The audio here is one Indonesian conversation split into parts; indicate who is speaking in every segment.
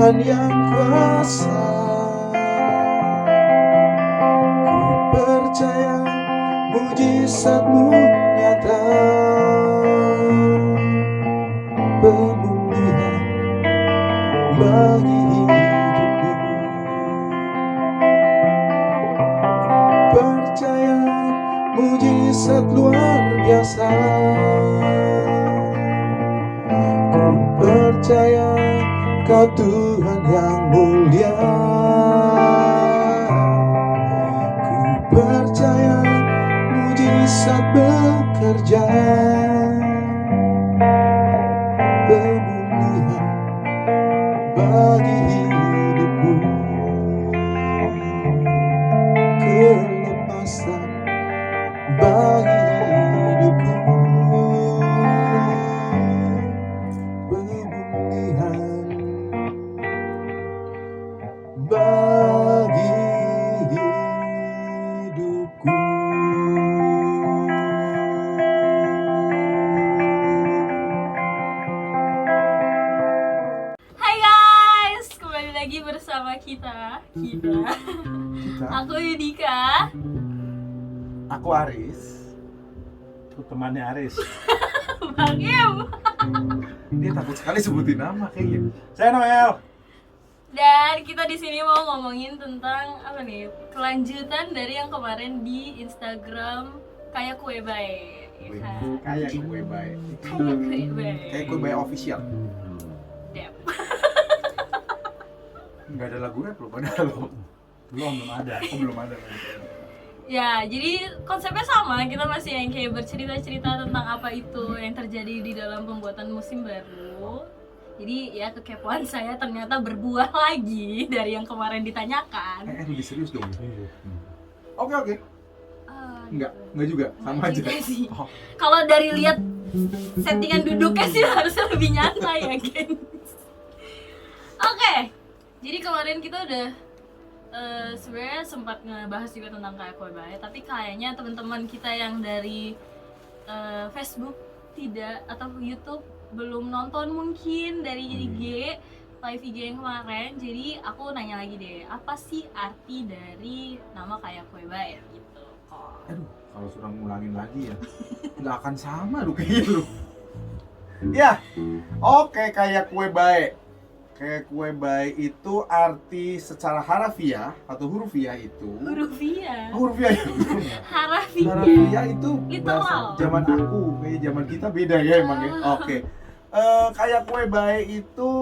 Speaker 1: Tuhan yang kuasa. Ku percaya mujizat-Mu nyata, pemulihan bagi hidupku. Ku percaya mujizat luar biasa. Ku percaya Kau Tuhan yang mulia. Ku percaya mujizat bekerja, pemulihan bagi hidupku, kelepasan bagi hidupku, pemulihan bagi hidupku.
Speaker 2: Hai guys, kembali lagi bersama kita. Aku Yudika.
Speaker 1: Aku Aris.
Speaker 3: Aku temannya Aris.
Speaker 2: Bang Em.
Speaker 1: Dia takut sekali sebutin nama kayaknya.
Speaker 3: Saya Noel.
Speaker 2: Dan kita di sini mau ngomongin tentang apa nih? Kelanjutan dari yang kemarin di Instagram kayak kue bae. Ya kan?
Speaker 1: Kayak kue baik.
Speaker 2: Kayak kue bae.
Speaker 1: Kayak kue baik official.
Speaker 2: Dep.
Speaker 1: Enggak ada lagu rap, belum ada loh.
Speaker 3: Belum ada.
Speaker 1: Oh, belum ada.
Speaker 2: Ya, jadi konsepnya sama. Kita masih yang kayak bercerita-cerita tentang apa itu yang terjadi di dalam pembuatan musim baru. Jadi ya kekepoan saya ternyata berbuah lagi dari yang kemarin ditanyakan.
Speaker 1: Lebih serius dong.
Speaker 3: Iya.
Speaker 1: Oke. Enggak juga. Sama
Speaker 2: Enggak
Speaker 1: aja.
Speaker 2: juga sih.
Speaker 1: Oh,
Speaker 2: Kalau dari lihat settingan duduknya sih harusnya lebih nyantai ya, geng. Oke. Jadi kemarin kita udah sebenarnya sempat ngebahas juga tentang kayak kue bae, tapi kayaknya teman-teman kita yang dari Facebook tidak atau YouTube belum nonton mungkin dari IG live IG yang kemarin. Jadi aku nanya lagi deh, apa sih arti dari nama kayak kue bae gitu.
Speaker 1: aduh, kalau sudah ngulangin lagi ya, nggak akan sama lu kayaknya lu. Ya, oke, kayak kue baik. Kayak kue baik itu arti secara harafiah atau hurufiah itu.
Speaker 2: Hurufiah.
Speaker 1: Hurufiah ya.
Speaker 2: Harafiah.
Speaker 1: Harafiah itu
Speaker 2: Literal.
Speaker 1: bahasa zaman aku, kayak zaman kita beda ya emang ya. Oke. Kayak kue baik itu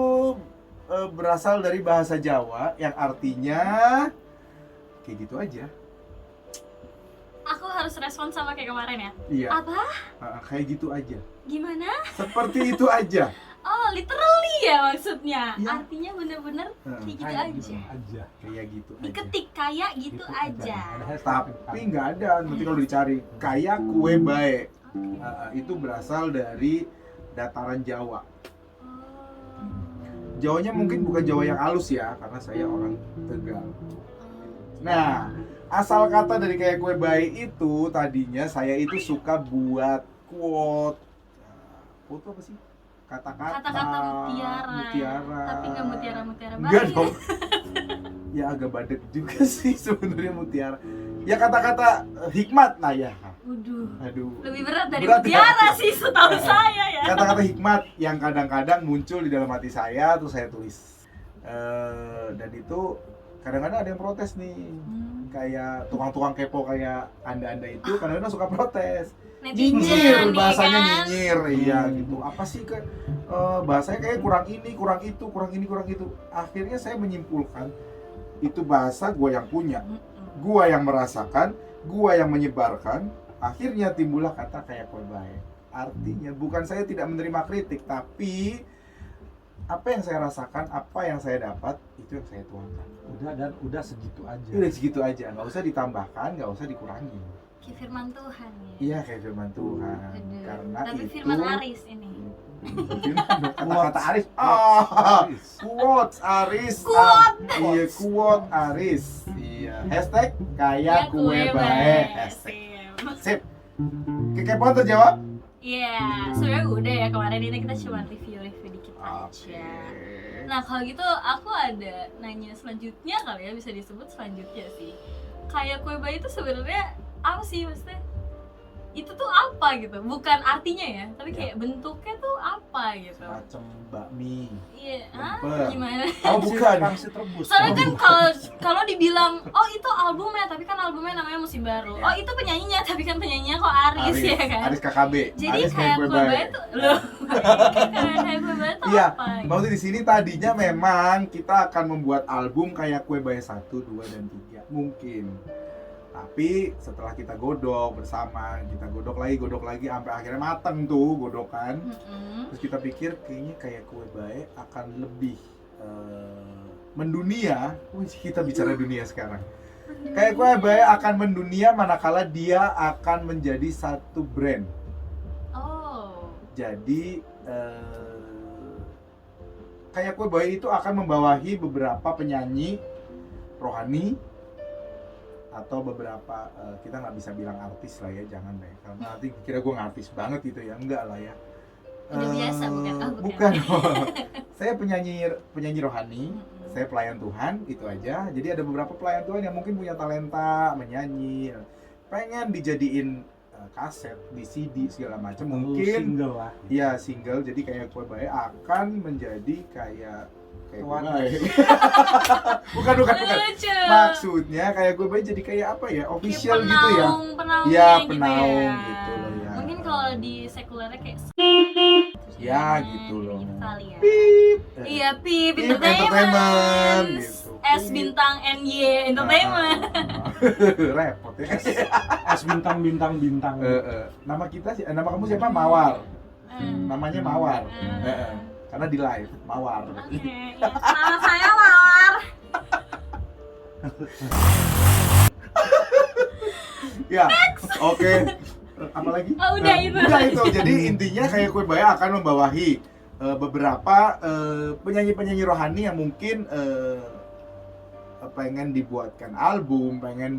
Speaker 1: berasal dari bahasa Jawa yang artinya kayak gitu aja.
Speaker 2: Aku harus respon sama kayak kemarin ya.
Speaker 1: Iya.
Speaker 2: Apa?
Speaker 1: Kayak gitu aja.
Speaker 2: Gimana?
Speaker 1: Seperti itu aja.
Speaker 2: Oh, literally ya maksudnya.
Speaker 1: Iya.
Speaker 2: Artinya bener-bener kayak gitu
Speaker 3: Kayak
Speaker 2: aja.
Speaker 3: aja.
Speaker 1: Kayak gitu aja.
Speaker 2: Diketik kayak gitu aja.
Speaker 3: Ada hashtag.
Speaker 1: Tapi nggak ada, nanti kalau dicari kayak kue bae. Itu berasal dari dataran Jawa. Jawanya mungkin bukan Jawa yang halus ya, karena saya orang Tegal. Nah, asal kata dari kayak kue bae itu tadinya saya itu suka buat quote. Quote apa sih? Kata-kata
Speaker 2: mutiara. Tapi nggak mutiara-mutiara
Speaker 1: Enggak
Speaker 2: baik.
Speaker 1: dong. Ya agak badek juga sih sebenarnya mutiara. Ya kata-kata hikmat lah ya. Aduh.
Speaker 2: Lebih berat dari
Speaker 1: Berat ya?
Speaker 2: mutiara sih setahu saya ya.
Speaker 1: Kata-kata hikmat yang kadang-kadang muncul di dalam hati saya terus saya tulis. Dan itu kadang-kadang ada yang protes nih. Kayak tukang-tukang kepo kayak anda-anda itu kadang-kadang suka protes. Nyinyir, bahasanya nyinyir, iya gitu. Apa sih bahasanya kayak kurang ini, kurang itu, kurang ini, kurang itu. Akhirnya saya menyimpulkan itu bahasa gua yang punya, gua yang merasakan, gua yang menyebarkan. Akhirnya timbullah kata kayak kue bae. Artinya bukan saya tidak menerima kritik, tapi apa yang saya rasakan, apa yang saya dapat, itu yang saya tuangkan.
Speaker 3: Udah segitu aja.
Speaker 1: Udah segitu aja, nggak usah ditambahkan, nggak usah dikurangi.
Speaker 2: Kayak firman Tuhan ya.
Speaker 1: Iya, kayak firman Tuhan.
Speaker 2: Aduh.
Speaker 1: Karena
Speaker 2: Tapi
Speaker 1: itu
Speaker 2: firman Aris ini.
Speaker 1: kata-kata Aris. Quotes Aris.
Speaker 2: Quote.
Speaker 1: Iya, quote Aris. Iya. Hashtag kayak kue bae. Hashtag. Sip. Kekepoan terjawab?
Speaker 2: Iya, sebenarnya udah ya kemarin ini kita cuma review dikit
Speaker 1: Oke.
Speaker 2: aja. Nah kalau gitu aku ada nanya selanjutnya kali ya, bisa disebut selanjutnya sih. Kayak kue bayi itu sebenarnya apa sih maksudnya? Itu tuh apa gitu? Bukan artinya ya, tapi kayak bentuknya tuh apa gitu.
Speaker 1: Macam bakmi.
Speaker 2: Iya,
Speaker 1: Lemper.
Speaker 2: gimana?
Speaker 1: Oh bukan.
Speaker 3: Pangsit rebus.
Speaker 2: Soalnya kan kalau dibilang oh itu albumnya, tapi kan albumnya namanya Musim Baru.
Speaker 1: Ya.
Speaker 2: Oh itu penyanyinya, tapi kan penyanyinya kok Aris ya kan.
Speaker 1: Aris KKB.
Speaker 2: Jadi
Speaker 1: Aris
Speaker 2: kayak kue bayi tuh loh. Kayak kue bayi tuh
Speaker 1: Iya,
Speaker 2: apa? Gitu.
Speaker 1: maksudnya di sini tadinya memang kita akan membuat album kayak kue bayi 1, 2, dan 3 mungkin. Tapi setelah kita godok bersama, kita godok lagi sampai akhirnya mateng tuh godokan. Terus kita pikir kayaknya kayak kue bayi akan lebih mendunia. Wih, kita bicara dunia sekarang. Kayak kue bayi akan mendunia manakala dia akan menjadi satu brand.
Speaker 2: Oh.
Speaker 1: Jadi kayak kue bayi itu akan membawahi beberapa penyanyi rohani atau beberapa kita nggak bisa bilang artis lah ya, jangan deh, karena nanti kira gue ngartis banget gitu ya, enggak lah ya.
Speaker 2: Udah biasa bukan? Oh,
Speaker 1: Bukan. Saya penyanyi rohani, saya pelayan Tuhan, itu aja. Jadi ada beberapa pelayan Tuhan yang mungkin punya talenta menyanyi, pengen dijadiin kaset, di CD segala macam, mungkin
Speaker 3: single lah.
Speaker 1: iya single. Jadi kayak kue bayi akan menjadi kayak kue bayi. bukan
Speaker 2: Lucu.
Speaker 1: Maksudnya kayak kue bayi jadi kayak apa ya, official
Speaker 2: Kayak
Speaker 1: gitu ya.
Speaker 2: penaung
Speaker 1: Iya,
Speaker 2: gitu
Speaker 1: penaung
Speaker 2: ya.
Speaker 1: gitu loh ya.
Speaker 2: Mungkin kalau di sekulernya kayak
Speaker 1: Ya gitu loh.
Speaker 2: gitu kali ya.
Speaker 1: Pip.
Speaker 2: Iya, Pip
Speaker 1: Pip
Speaker 2: Entertainment.
Speaker 1: Entertainment, gitu.
Speaker 2: S bintang NY Entertainment.
Speaker 1: Repot ya.
Speaker 3: S bintang.
Speaker 1: Nama kita sih, nama kamu siapa? Mawar.
Speaker 2: Hmm.
Speaker 1: Namanya Mawar. Karena di live Mawar.
Speaker 2: Oke, ya. Nama saya Mawar.
Speaker 1: Ya, oke. Apalagi?
Speaker 2: Oh, udah itu.
Speaker 1: Udah itu. Jadi intinya kayak kue bayi akan membawahi beberapa penyanyi-penyanyi rohani yang mungkin pengen dibuatkan album, pengen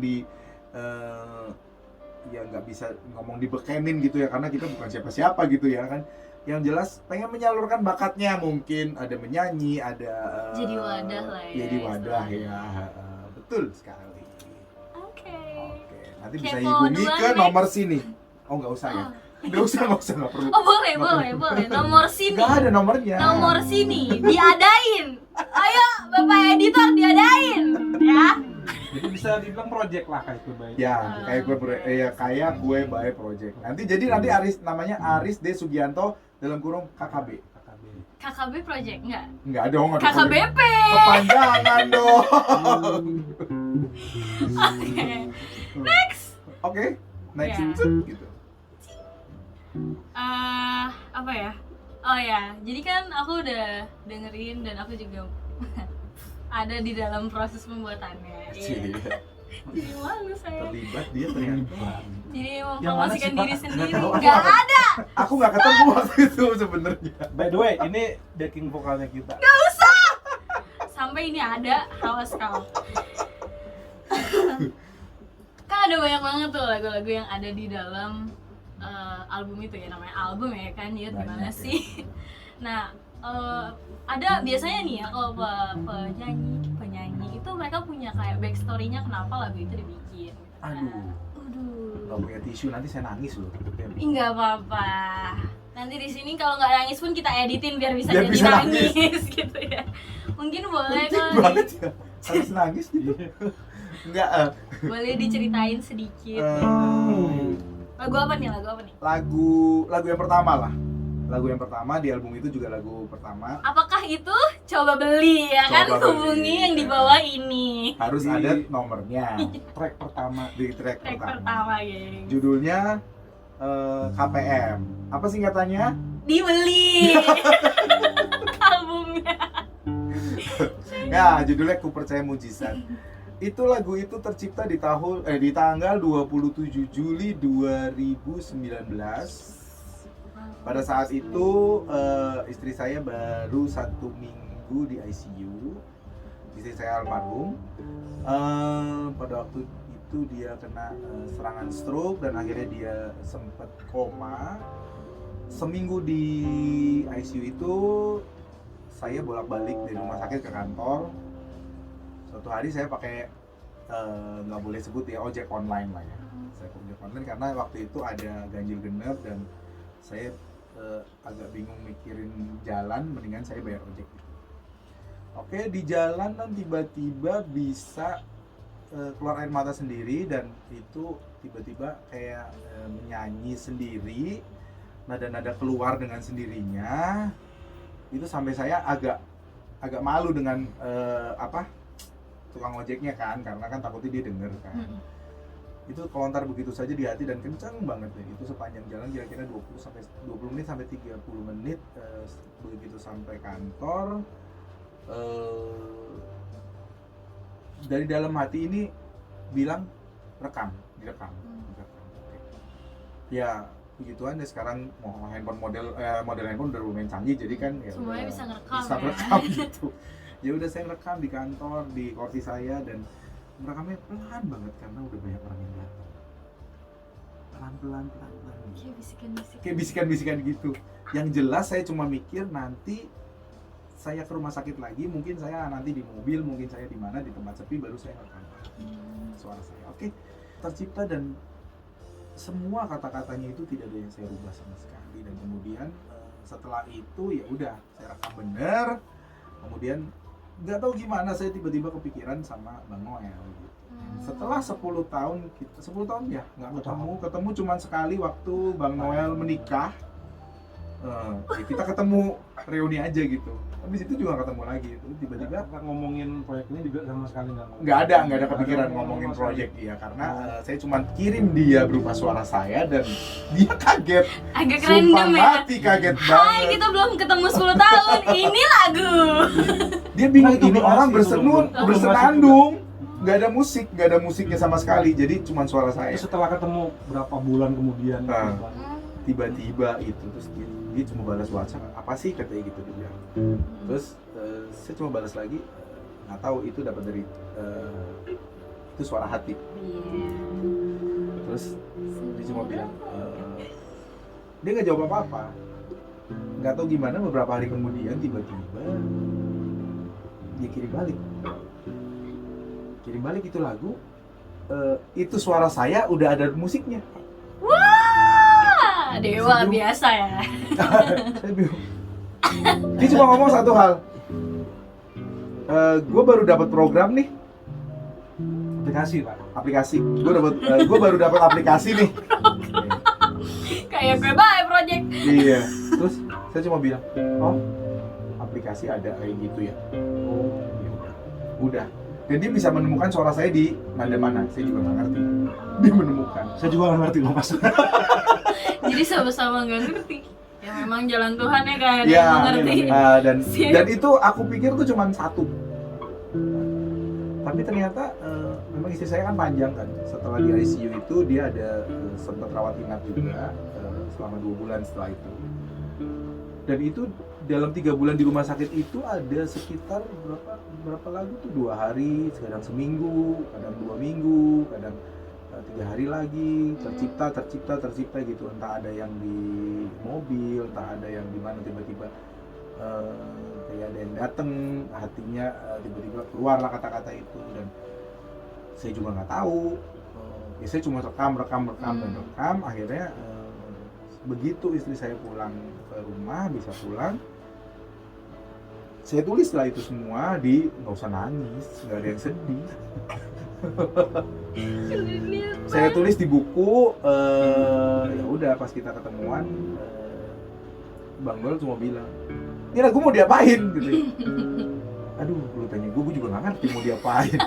Speaker 1: ya nggak bisa ngomong dibekenin gitu ya, karena kita bukan siapa-siapa gitu ya kan. Yang jelas pengen menyalurkan bakatnya, mungkin ada menyanyi, ada
Speaker 2: Jadi wadah lah ya,
Speaker 1: jadi wadah
Speaker 2: istilahnya.
Speaker 1: ya. Betul sekali.
Speaker 2: Oke.
Speaker 1: Oke, nanti
Speaker 2: Kepo
Speaker 1: bisa hubungi
Speaker 2: duluan
Speaker 1: ke
Speaker 2: nih.
Speaker 1: nomor sini. Oh nggak usah ya? Nggak usah, nggak perlu.
Speaker 2: Oh boleh.
Speaker 1: Nggak
Speaker 2: Nomor sini.
Speaker 1: Nggak ada nomornya.
Speaker 2: Nomor sini diadain. Ayo Bapak editor diadain ya.
Speaker 3: Jadi bisa dibilang project lah kayak kue bayi.
Speaker 1: Ya, kayak kayak kue bayi project. Nanti Aris, namanya Aris D Sugianto dalam kurung KKB.
Speaker 3: KKB.
Speaker 2: KKB Project enggak?
Speaker 1: Enggak dong, ada
Speaker 2: KKBP.
Speaker 1: kepanjangan dong.
Speaker 2: Oke. Next.
Speaker 1: Oke, next
Speaker 2: Ya.
Speaker 1: gitu.
Speaker 2: Apa ya? Oh ya, jadi kan aku udah dengerin dan aku juga ada di dalam proses pembuatannya.
Speaker 1: Sih,
Speaker 2: Iya. Jadi malu saya.
Speaker 1: terlibat dia ternyata.
Speaker 2: Jadi mau
Speaker 3: Yang mana
Speaker 2: promosikan
Speaker 3: sih, Pak?
Speaker 2: diri sendiri.
Speaker 1: Nggak tahu.
Speaker 2: Nggak ada.
Speaker 1: Aku nggak ketemu waktu itu sebenarnya.
Speaker 3: By the way, ini backing vokalnya kita.
Speaker 2: Sampai ini ada, awas kau. Kan ada banyak banget tuh lagu-lagu yang ada di dalam album itu ya, namanya album ya kan, ya gimana
Speaker 1: Banyak, ya.
Speaker 2: sih? Nah, ada biasanya nih ya kalau penyanyi itu mereka punya kayak backstory-nya kenapa lagu itu dibikin.
Speaker 1: Aduh, nggak punya tisu, nanti saya nangis loh.
Speaker 2: Enggak apa-apa. Nanti di sini kalau nggak nangis pun kita editin biar bisa
Speaker 1: Biar
Speaker 2: jadi
Speaker 1: bisa
Speaker 2: nangis gitu ya. Mungkin boleh
Speaker 1: Penting
Speaker 2: kalau
Speaker 1: banget ya, harus nangis gitu. Enggak,
Speaker 2: boleh diceritain sedikit. Lagu apa nih?
Speaker 1: lagu yang pertama lah. Lagu yang pertama di album itu juga lagu pertama.
Speaker 2: Apakah itu coba beli ya kan?
Speaker 1: Coba
Speaker 2: Hubungi
Speaker 1: Beli.
Speaker 2: yang di bawah ini.
Speaker 1: Harus
Speaker 3: Di-
Speaker 1: ada nomornya
Speaker 3: Track pertama.
Speaker 1: di track
Speaker 2: Track
Speaker 1: pertama.
Speaker 2: pertama geng.
Speaker 1: Judulnya KPM. Apa singkatannya?
Speaker 2: Dibeli albumnya.
Speaker 1: Ya, judulnya Ku Percaya Mujizat. Itu lagu itu tercipta di tanggal 27 Juli 2019. Pada saat itu istri saya baru 1 minggu di ICU. Istri saya almarhum. Pada waktu itu dia kena serangan stroke dan akhirnya dia sempat koma. Seminggu di ICU itu saya bolak-balik dari rumah sakit ke kantor. Suatu hari saya pakai nggak boleh sebut ya, ojek online lah ya. Saya ojek online karena waktu itu ada ganjil genap dan saya agak bingung mikirin jalan, mendingan saya bayar ojek gitu. Oke, di jalanan tiba-tiba bisa keluar air mata sendiri, dan itu tiba-tiba kayak menyanyi sendiri, nada-nada keluar dengan sendirinya. Itu sampai saya agak malu dengan tukang ojeknya kan, karena kan takutnya dia denger kan. Itu kelontar begitu saja di hati dan kencang banget deh. Itu sepanjang jalan kira-kira 20 menit sampai 30 menit. Begitu sampai kantor, dari dalam hati ini bilang direkam. Oke. Ya begituan ya, sekarang mau handphone model handphone udah lumayan canggih, jadi kan ya
Speaker 2: semuanya
Speaker 1: udah
Speaker 2: bisa ngerekam
Speaker 1: bisa
Speaker 2: ya.
Speaker 1: rekam gitu. Ya udah, saya rekam di kantor, di kursi saya, dan merekamnya pelan banget karena udah banyak orang yang datang. Pelan. Kayak bisikan-bisikan gitu. Yang jelas saya cuma mikir nanti saya ke rumah sakit lagi, mungkin saya nanti di mobil, mungkin saya di mana, di tempat sepi, baru saya rekam suara saya. Oke, tercipta, dan semua kata-katanya itu tidak ada yang saya rubah sama sekali. Dan kemudian setelah itu ya udah saya rekam bener. Kemudian nggak tahu gimana saya tiba-tiba kepikiran sama Bang Noel gitu. Setelah 10 tahun, 10 tahun ya nggak ketemu cuman sekali waktu Bang Noel menikah. Ya kita ketemu reuni aja gitu. Habis itu juga nggak ketemu lagi. Itu tiba-tiba
Speaker 3: Kita ngomongin proyek ini juga sama sekali
Speaker 1: nggak ada kepikiran ngomongin proyek dia, karena saya cuma kirim dia berupa suara saya dan dia kaget.
Speaker 2: Agak
Speaker 1: Sumpah
Speaker 2: random ya.
Speaker 1: mati, kaget
Speaker 2: Hai,
Speaker 1: banget.
Speaker 2: kita belum ketemu 10 tahun. Ini lagu.
Speaker 1: Dia bingung,
Speaker 3: Nah, itu
Speaker 1: ini
Speaker 3: belum
Speaker 1: orang
Speaker 3: masih, belum
Speaker 1: bersenandung, nggak ada musiknya sama sekali, jadi cuma suara saya.
Speaker 3: Itu setelah ketemu berapa bulan kemudian
Speaker 1: Tiba-tiba itu terus dia cuma balas WhatsApp, apa sih katanya gitu dia bilang. Terus saya cuma balas lagi, nggak tahu itu dapat dari itu suara hati. Terus dia cuma bilang, dia nggak jawab apa-apa. Nggak tahu gimana, beberapa hari kemudian tiba-tiba dia kirim balik itu lagu. Itu suara saya udah ada musiknya.
Speaker 2: Wah, dewa biasa ya.
Speaker 1: Saya bingung. Dia cuma ngomong satu hal, gue baru dapat program nih, aplikasi. Gue baru dapat aplikasi nih.
Speaker 2: Kayak gue bae project.
Speaker 1: Iya. Terus saya cuma bilang, oh aplikasi ada kayak gitu ya. Oh ya udah. Dan dia bisa menemukan suara saya di mana, saya juga nggak ngerti. Dia menemukan.
Speaker 3: Saya juga nggak ngerti loh Mas.
Speaker 2: Jadi sama-sama nggak ngerti. Ya memang jalan Tuhan ya kan,
Speaker 1: Iya,
Speaker 2: yang ngerti.
Speaker 1: dan itu aku pikir tuh cuma satu. Tapi ternyata memang istri saya kan panjang kan. Setelah di ICU itu dia ada sempat rawat inap juga selama 2 bulan setelah itu. Dan itu dalam 3 bulan di rumah sakit itu ada sekitar berapa lagu tuh, 2 hari, kadang seminggu, kadang 2 minggu, kadang 3 hari lagi, tercipta gitu. Entah ada yang di mobil, entah ada yang di mana, tiba-tiba kayak ada yang dateng, hatinya tiba-tiba keluarlah kata-kata itu, dan saya juga nggak tahu. Ya saya cuma rekam. Akhirnya begitu istri saya pulang ke rumah, bisa pulang, saya tulis lah itu semua nggak usah nangis, nggak ada yang sedih. Saya tulis di buku. Ya udah, pas kita ketemuan, Bang Noel cuma bilang, ini lagu mau diapain gitu. Aduh, lu tanya gue juga nggak ngerti mau diapain.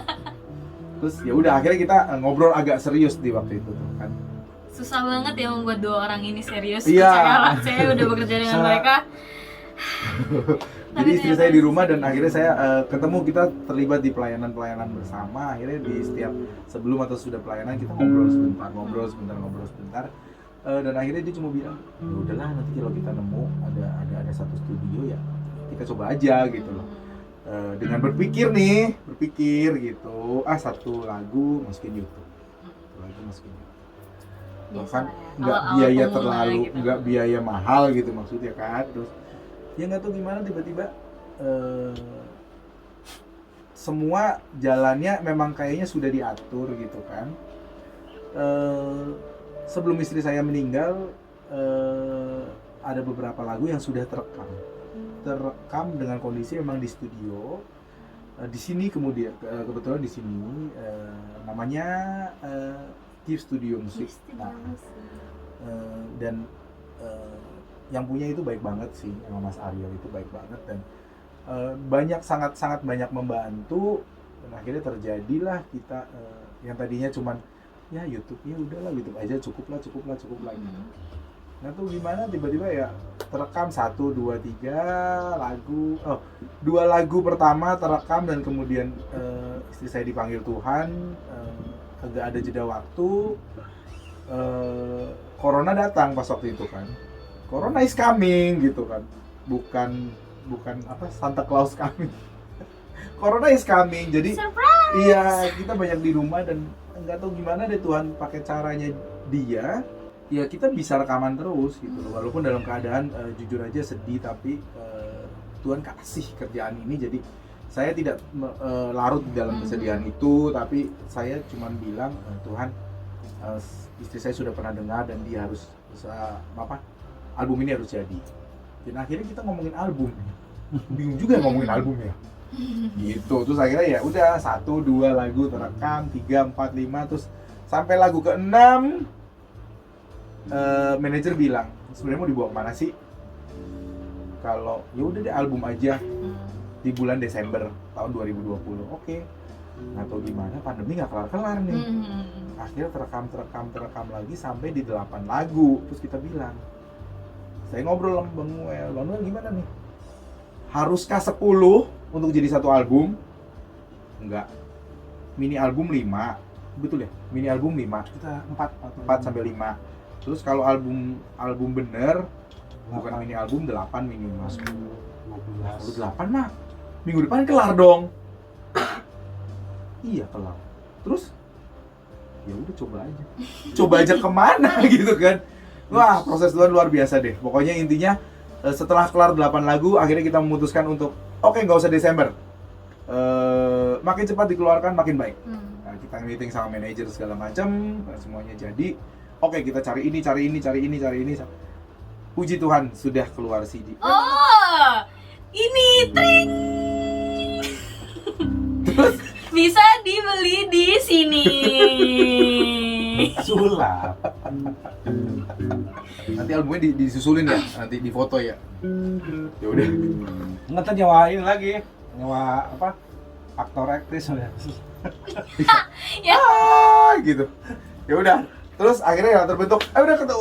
Speaker 1: Terus ya udah, akhirnya kita ngobrol agak serius di waktu itu tuh kan.
Speaker 2: Susah banget ya membuat 2 orang ini serius.
Speaker 1: Iya.
Speaker 2: Saya udah bekerja dengan mereka.
Speaker 1: Jadi istri saya di rumah, dan akhirnya saya ketemu, kita terlibat di pelayanan bersama. Akhirnya di setiap sebelum atau sudah pelayanan kita ngobrol sebentar. Dan akhirnya dia cuma bilang, ya udahlah, nanti kalau kita nemu ada satu studio ya kita coba aja gitu loh. Dengan berpikir gitu, satu lagu masukin YouTube. Bahkan nggak biaya terlalu,
Speaker 2: gitu.
Speaker 1: nggak biaya mahal gitu maksudnya kan. Terus ya nggak tahu gimana tiba-tiba semua jalannya memang kayaknya sudah diatur gitu kan. Sebelum istri saya meninggal, ada beberapa lagu yang sudah terekam dengan kondisi memang di studio. Di sini kemudian kebetulan di sini namanya Tiff Studio Musik. Nah, dan yang punya itu baik banget sih, sama Mas Ariel itu baik banget, dan sangat banyak membantu, dan akhirnya terjadilah kita yang tadinya cuman ya YouTube, ya udahlah YouTube aja cukup lah gitu. Nah tuh gimana tiba-tiba ya terekam 1, 2, 3 lagu, 2 lagu pertama terekam, dan kemudian istri saya dipanggil Tuhan, agak ada jeda waktu, Corona datang pas waktu itu kan. Corona is coming gitu kan, bukan apa, Santa Claus coming. Corona is coming, jadi
Speaker 2: surprise!
Speaker 1: iya kita banyak di rumah, dan nggak tahu gimana deh Tuhan pakai caranya dia, ya kita bisa rekaman terus gitu loh. Walaupun dalam keadaan jujur aja sedih, tapi Tuhan kasih kerjaan ini, jadi saya tidak larut di dalam kesedihan itu, tapi saya cuma bilang Tuhan, istri saya sudah pernah dengar dan dia harus album ini harus jadi. Dan akhirnya kita ngomongin album, bingung juga ngomongin albumnya gitu. Terus akhirnya ya udah 1, 2 lagu terekam, 3, 4, 5, terus sampai lagu ke-6 manajer bilang, sebenarnya mau dibawa kemana sih? Kalau ya udah deh album aja di bulan Desember tahun 2020. Oke. Nggak tahu gimana pandemi nggak kelar-kelar nih. Akhirnya terekam lagi sampai di 8 lagu. Terus kita bilang, saya ngobrol sama Bang Noel gimana nih? Haruskah 10 untuk jadi satu album? Enggak. Mini album 5. Betul ya? Mini album 5.
Speaker 3: Kita 4
Speaker 1: sampai 5. Terus kalau album bener, bukan mini album, 8 minimal. 12. 8 mah minggu depan kelar dong. Iya kelar. Terus ya udah coba aja kemana gitu kan. Wah, proses Tuhan luar biasa deh. Pokoknya intinya setelah kelar 8 lagu, akhirnya kita memutuskan untuk oke, nggak usah Desember, makin cepat dikeluarkan makin baik. Nah, kita meeting sama manajer segala macam, semuanya jadi. Oke, kita cari ini. Puji Tuhan sudah keluar CD.
Speaker 2: Oh, ini tring.
Speaker 1: Terus
Speaker 2: Bisa dibeli di sini.
Speaker 3: sulap.
Speaker 1: nanti albumnya disusulin ya, nanti di foto ya. Ya udah.
Speaker 3: Nggak nyewain lagi, nyewa apa? Aktor aktris ya.
Speaker 2: Ya.
Speaker 1: Gitu. Ya udah. Terus akhirnya ya terbentuk.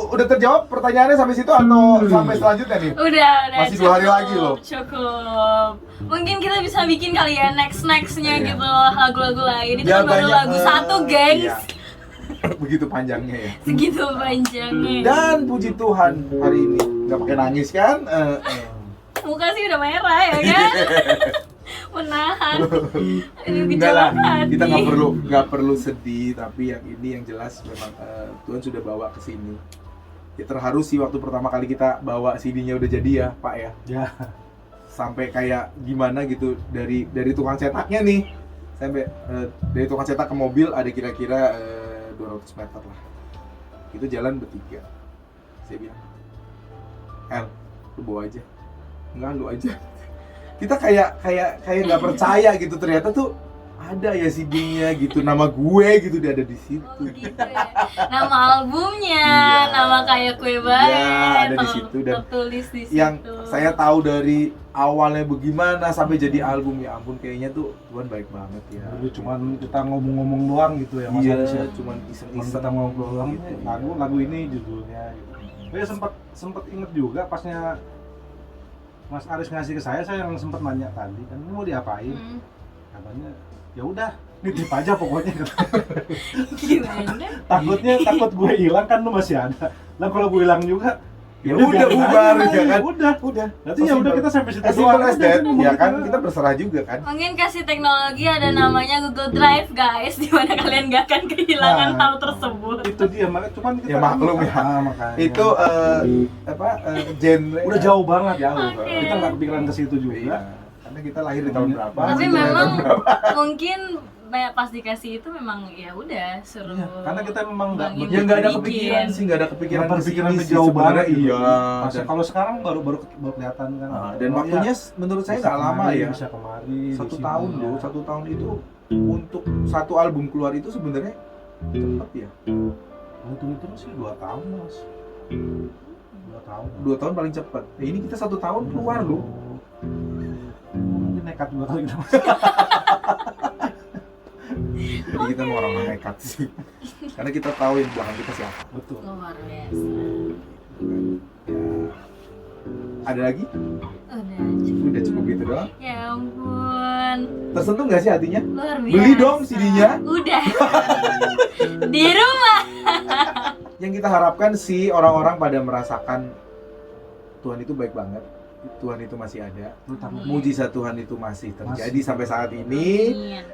Speaker 1: Udah terjawab pertanyaannya sampai situ atau sampai selanjutnya nih?
Speaker 2: Udah.
Speaker 1: Masih 2 hari lagi loh.
Speaker 2: Cukup. Mungkin kita bisa bikin kali ya nextnya
Speaker 1: Iya.
Speaker 2: gitu lagu-lagu lain. Itu
Speaker 1: Ya,
Speaker 2: kan baru
Speaker 1: banyak,
Speaker 2: lagu 1, gengs.
Speaker 1: Iya. Begitu panjangnya ya.
Speaker 2: Segitu panjangnya.
Speaker 1: Dan puji Tuhan hari ini nggak pakai nangis kan?
Speaker 2: Muka sih udah merah ya kan? Menahan. Ini
Speaker 1: Enggak lah,
Speaker 2: gejolak hati.
Speaker 1: kita nggak perlu sedih, tapi yang ini yang jelas memang Tuhan sudah bawa ke sini. Ya terharu sih waktu pertama kali kita bawa CD-nya udah jadi ya, Pak ya.
Speaker 3: Ya.
Speaker 1: Sampai kayak gimana gitu dari tukang cetaknya nih. Sampai dari tukang cetak ke mobil ada kira-kira 200 meter lah. Itu jalan bertiga. Saya bilang, lu bawa aja. Enggak, lu aja. Kita kayak nggak percaya gitu, ternyata tuh ada ya CD-nya gitu, nama gue gitu dia ada di situ.
Speaker 2: Oh gitu ya. Nama albumnya,
Speaker 1: Iya.
Speaker 2: nama kayak kue
Speaker 1: Iya,
Speaker 2: banget.
Speaker 1: ada di situ dan
Speaker 2: tertulis di situ.
Speaker 1: Yang saya tahu dari awalnya bagaimana sampai jadi album, ya ampun kayaknya tuh Tuhan baik banget ya.
Speaker 3: Dulu cuman kita ngomong-ngomong doang gitu ya, Mas
Speaker 1: Iya,
Speaker 3: Aris ya.
Speaker 1: cuman
Speaker 3: Cuman
Speaker 1: iseng-iseng
Speaker 3: kita ngobrol doang,
Speaker 1: gitu.
Speaker 3: lagu ini judulnya gitu. Saya sempat inget juga pasnya Mas Aris ngasih ke saya yang sempat nanya tadi kan ini mau diapain, katanya ya udah nitip aja pokoknya.
Speaker 2: Gimana?
Speaker 3: takut gue hilang kan lu masih ada, lah kalau gue hilang juga
Speaker 1: Ya udah
Speaker 3: biarin
Speaker 1: bubar
Speaker 3: aja,
Speaker 1: ya kan.
Speaker 3: udah nanti ya udah kita sampai situ
Speaker 1: as simple
Speaker 3: doang
Speaker 1: as
Speaker 3: aja,
Speaker 1: that,
Speaker 3: ngomong
Speaker 1: ya
Speaker 3: gitu
Speaker 1: kan
Speaker 3: doang.
Speaker 1: kita berserah juga kan.
Speaker 2: Mungkin kasih teknologi ada namanya Google Drive guys, dimana kalian gak akan kehilangan
Speaker 3: Nah,
Speaker 2: hal tersebut.
Speaker 3: itu dia, makanya cuman kita
Speaker 1: Ya maklum ya.
Speaker 3: makanya.
Speaker 1: Itu genre
Speaker 3: udah jauh banget ya,
Speaker 2: Oke.
Speaker 3: kita nggak kepikiran ke situ juga.
Speaker 1: Iya. karena kita lahir di tahun berapa.
Speaker 2: Tapi
Speaker 1: kita lahir
Speaker 2: memang
Speaker 1: tahun berapa.
Speaker 2: mungkin pas dikasih itu memang ya udah suruh.
Speaker 3: Iya, karena kita memang nggak
Speaker 2: ngembangin
Speaker 1: Ya nggak ada
Speaker 2: bikin.
Speaker 1: kepikiran sih, nggak ada kepikiran
Speaker 3: Nggak berpikiran
Speaker 1: kesini sih
Speaker 3: jauh
Speaker 1: sebenarnya.
Speaker 3: banget gitu.
Speaker 1: Iya.
Speaker 3: Masa
Speaker 1: Dan,
Speaker 3: kalau sekarang baru kelihatan kan.
Speaker 1: dan
Speaker 3: Oh,
Speaker 1: waktunya
Speaker 3: iya,
Speaker 1: menurut saya
Speaker 3: bisa
Speaker 1: nggak lama
Speaker 3: kemari,
Speaker 1: ya.
Speaker 3: Bisa kemari.
Speaker 1: 1
Speaker 3: di sini.
Speaker 1: tahun loh, 1 tahun itu untuk 1 album keluar itu sebenarnya cepet ya.
Speaker 3: Hitung terus sih 2 tahun mas. 2 tahun.
Speaker 1: 2 tahun paling cepet. Nah, ini kita 1 tahun keluar loh.
Speaker 3: Mungkin nekat juga kali kita mas.
Speaker 1: Jadi kita mau orang nekat sih. Karena kita tahu yang di belakang kita siapa.
Speaker 3: Betul.
Speaker 2: Luar biasa.
Speaker 1: Ya. Ada lagi? Udah cukup gitu doang.
Speaker 2: Ya ampun.
Speaker 1: Tersentuh nggak sih hatinya?
Speaker 2: Luar biasa.
Speaker 1: Beli dong CD-nya.
Speaker 2: Udah. Di rumah.
Speaker 1: Yang kita harapkan sih orang-orang pada merasakan Tuhan itu baik banget. Tuhan itu masih ada.
Speaker 3: Terutama
Speaker 2: Amin.
Speaker 1: Mujizat Tuhan itu masih terjadi
Speaker 3: Masih.
Speaker 1: sampai saat ini.
Speaker 2: Amin.